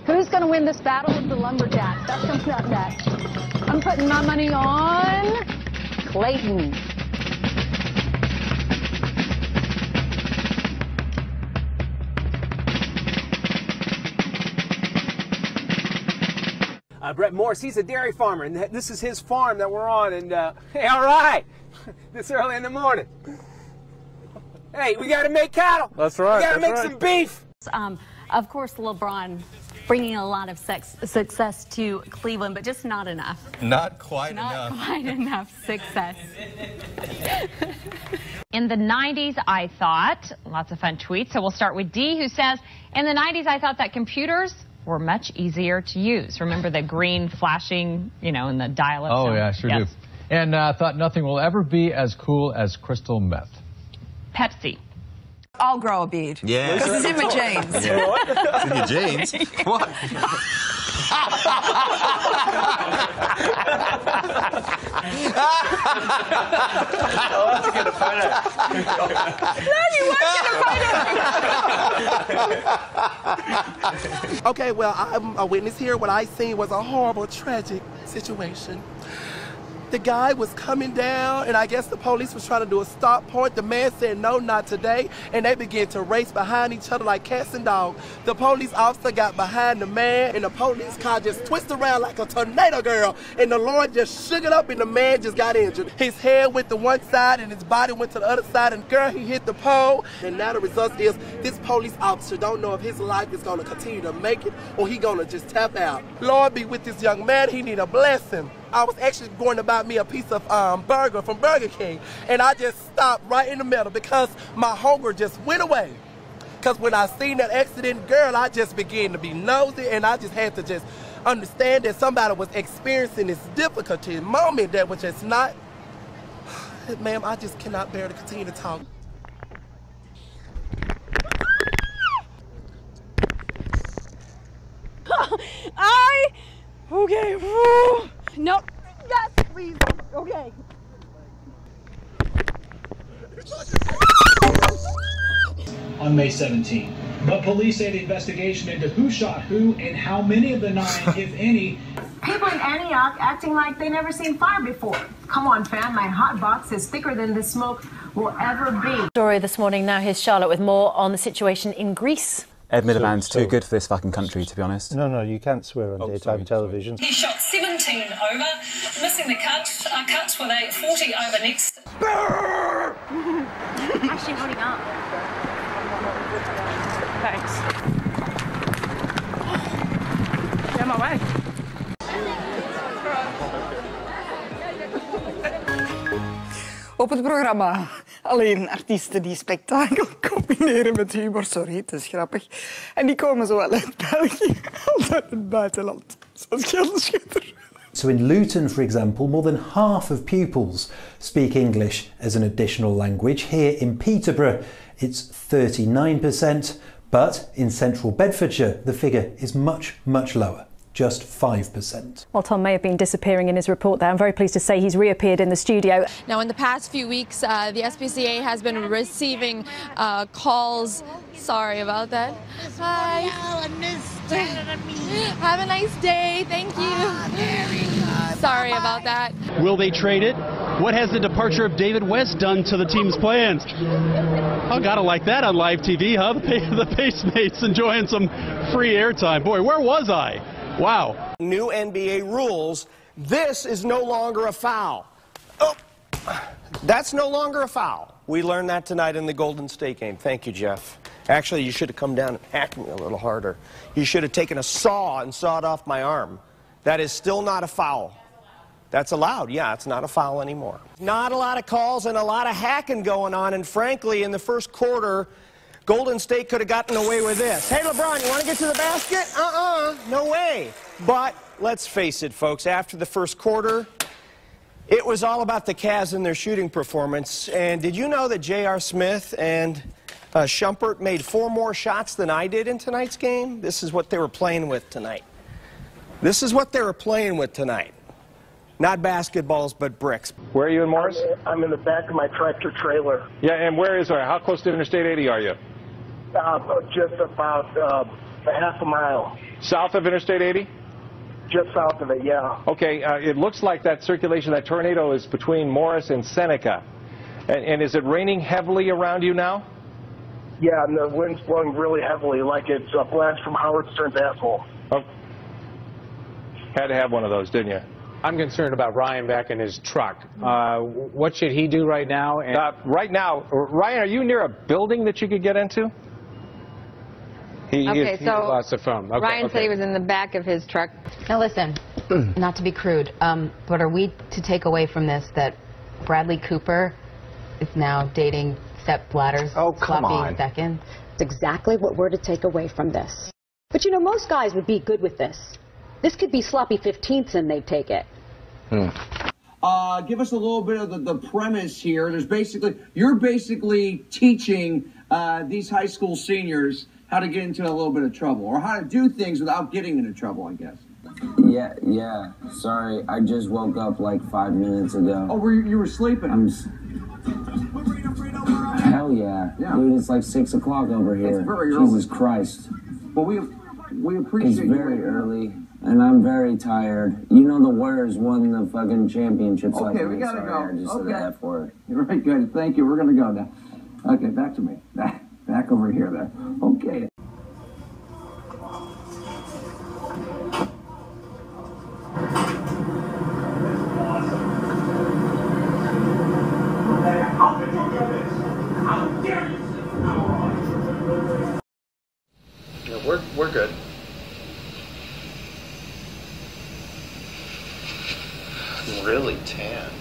Who's going to win this battle of the lumberjacks? That's coming up next. I'm putting my money on Clayton. Brett Morse, he's a dairy farmer, and this is his farm that we're on, and hey, all right, this early in the morning. Hey, we got to make cattle. That's right. We got to make some beef. Of course, LeBron bringing a lot of success to Cleveland, but just not enough. Not quite enough. Not quite enough success. In the 90s, I thought, lots of fun tweets. So we'll start with D, who says, in the 90s, I thought that computers were much easier to use. Remember the green flashing, you know, in the dial-up? Oh, yeah, sure do. And thought nothing will ever be as cool as crystal meth. Pepsi. I'll grow a beard. Yeah. This is in my jeans. Yeah. It's in your jeans? What? I'll have to get a photo. No, you won't get a photo. Okay, well, I'm a witness here. What I seen was a horrible, tragic situation. The guy was coming down, and I guess the police was trying to do a stop point. The man said, no, not today, and they began to race behind each other like cats and dogs. The police officer got behind the man, and the police car just twisted around like a tornado, girl, and the Lord just shook it up, and the man just got injured. His head went to one side, and his body went to the other side, and girl, he hit the pole, and now the result is this police officer don't know if his life is going to continue to make it, or he going to just tap out. Lord be with this young man. He need a blessing. I was actually going to buy me a piece of burger from Burger King, and I just stopped right in the middle because my hunger just went away. Because when I seen that accident, girl, I just began to be nosy, and I just had to just understand that somebody was experiencing this difficulty moment that was just not, ma'am, I just cannot bear to continue to talk. Okay. Woo. Nope. Yes, please. Okay. On May 17. But police say the investigation into who shot who and how many of the 9, if any. People in Antioch acting like they never seen fire before. Come on, fam, my hot box is thicker than this smoke will ever be. Story this morning. Now here's Charlotte with more on the situation in Greece. Ed Miliband's too good for this fucking country, to be honest. No, you can't swear on daytime television. He shot 17 over, missing the cuts with a 40 over next. Actually holding up. Thanks. Get my way. Op het programma alleen artiesten die spektakel combineren met humor. Sorry, het is grappig. En die komen zowel uit België als uit het buitenland. Zoals Gelderschutter. So in Luton, for example, more than half of pupils speak English as an additional language. Here in Peterborough, it's 39%, but in central Bedfordshire, the figure is much, much lower. Just 5%. Well, Tom may have been disappearing in his report there. I'm very pleased to say he's reappeared in the studio. Now, in the past few weeks, the SPCA has been receiving calls. Sorry about that. Hi. Have a nice day. Thank you. Sorry about that. Will they trade it? What has the departure of David West done to the team's plans? Oh, gotta like that on live TV, huh? The Pacemates enjoying some free airtime. Boy, where was I? Wow. New NBA rules. This is no longer a foul. Oh, that's no longer a foul. We learned that tonight in the Golden State game. Thank you, Jeff. Actually, you should have come down and hacked me a little harder. You should have taken a saw and sawed off my arm. That is still not a foul. That's allowed. Yeah, it's not a foul anymore. Not a lot of calls and a lot of hacking going on, and frankly, in the first quarter, Golden State could have gotten away with this. Hey, LeBron, you want to get to the basket? No way. But let's face it, folks, after the first quarter, it was all about the Cavs and their shooting performance. And did you know that J.R. Smith and Shumpert made 4 more shots than I did in tonight's game? This is what they were playing with tonight. This is what they were playing with tonight. Not basketballs, but bricks. Where are you in Morris? I'm in the back of my tractor trailer. Yeah, and where is it? How close to Interstate 80 are you? Just about A half a mile. South of Interstate 80? Just south of it, yeah. Okay, it looks like that circulation, that tornado is between Morris and Seneca. And is it raining heavily around you now? Yeah, and the wind's blowing really heavily, like it's a blast from Howard Stern's asshole. Oh. Had to have one of those, didn't you? I'm concerned about Ryan back in his truck. What should he do right now? Right now, Ryan, are you near a building that you could get into? He lost the phone. Okay, Ryan said he was in the back of his truck. Now listen, not to be crude, but are we to take away from this that Bradley Cooper is now dating Sepp Blatter's sloppy second? It's exactly what we're to take away from this. But you know, most guys would be good with this. This could be sloppy 15ths and they'd take it. Give us a little bit of the premise here. You're basically teaching these high school seniors how to get into a little bit of trouble, or how to do things without getting into trouble, I guess. Yeah. Sorry, I just woke up like 5 minutes ago. Oh, you were sleeping? Hell yeah. Dude, it's like 6 o'clock over here. It's very early. Jesus Christ. Well, we appreciate It's very early, and I'm very tired. You know the Warriors won the fucking championships last night. We gotta go. I just said the F word. You're right, good. Thank you. We're gonna go now. Okay, back to me. Back over here there. Okay. Yeah, we're good. Really tan.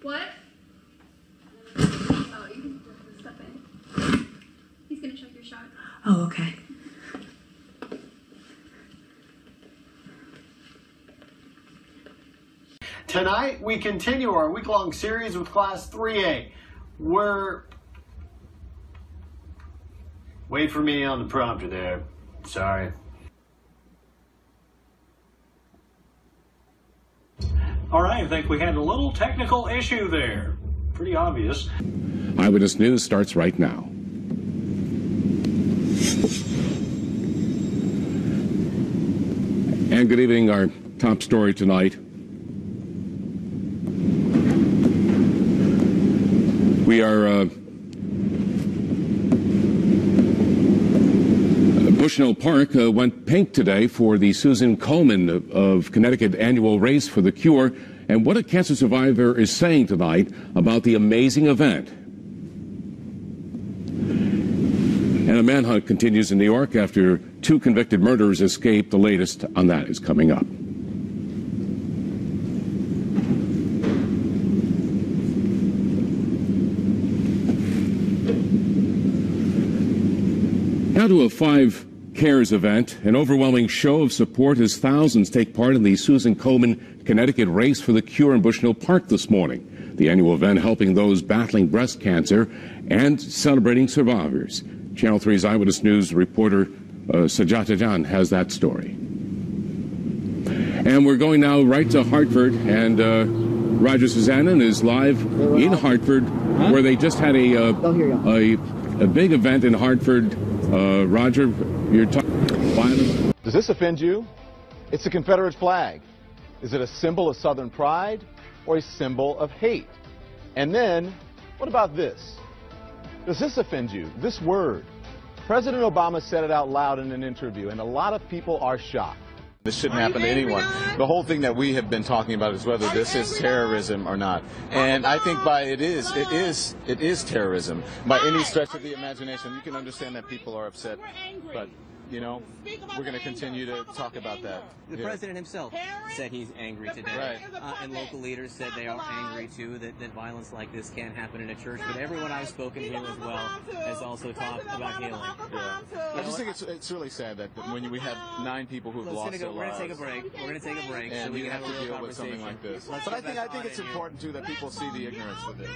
What? Oh, you can just step in. He's gonna check your shot. Oh, okay. Tonight, we continue our week-long series with Class 3A. Wait for me on the prompter there. Sorry. All right, I think we had a little technical issue there. Pretty obvious. Eyewitness News starts right now. And good evening. Our top story tonight. We are Bushnell Park went pink today for the Susan Komen of Connecticut annual Race for the Cure, and what a cancer survivor is saying tonight about the amazing event. And a manhunt continues in New York after 2 convicted murderers escaped. The latest on that is coming up. Now to a 5 Cares event, an overwhelming show of support as thousands take part in the Susan Komen Connecticut Race for the Cure in Bushnell Park this morning. The annual event helping those battling breast cancer and celebrating survivors. Channel 3's Eyewitness News reporter Sajata Jan has that story. And we're going now right to Hartford, and Roger Susannon is live in Hartford, where they just had a big event in Hartford. Roger, you're talking violence. Does this offend you? It's a Confederate flag. Is it a symbol of Southern pride or a symbol of hate? And then, what about this? Does this offend you? This word. President Obama said it out loud in an interview, and a lot of people are shocked. This shouldn't happen to anyone. The whole thing that we have been talking about is whether this is terrorism or not. And I think it is terrorism. By any stretch of the imagination, you can understand that people are upset. But, you know, we're going to continue to talk about that. The president himself said he's angry today. Right. And local leaders said they are angry, too, that violence like this can't happen in a church. But everyone I've spoken to as well has also talked about healing. Yeah. I just think it's really sad that when we have 9 people who've lost their lives. We're going to take a break. We're going to take a break. And so we have can to deal with something like this. But I think it's important, too, that people see the ignorance with it.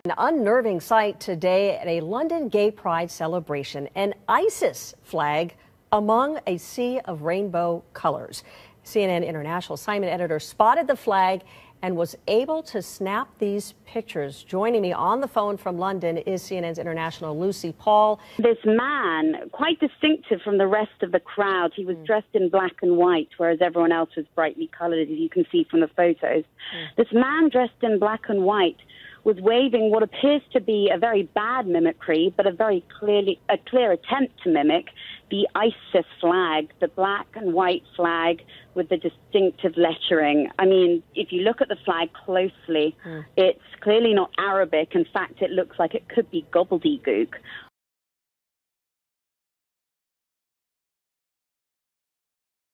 An unnerving sight today at a London gay pride celebration. An ISIS flag among a sea of rainbow colors. CNN International assignment editor spotted the flag and was able to snap these pictures. Joining me on the phone from London is CNN's international Lucy Paul. This man, quite distinctive from the rest of the crowd, he was dressed in black and white, whereas everyone else was brightly colored, as you can see from the photos. This man dressed in black and white was waving what appears to be a very bad mimicry, but a clear attempt to mimic the ISIS flag, the black and white flag with the distinctive lettering. I mean, if you look at the flag closely, it's clearly not Arabic. In fact, it looks like it could be gobbledygook.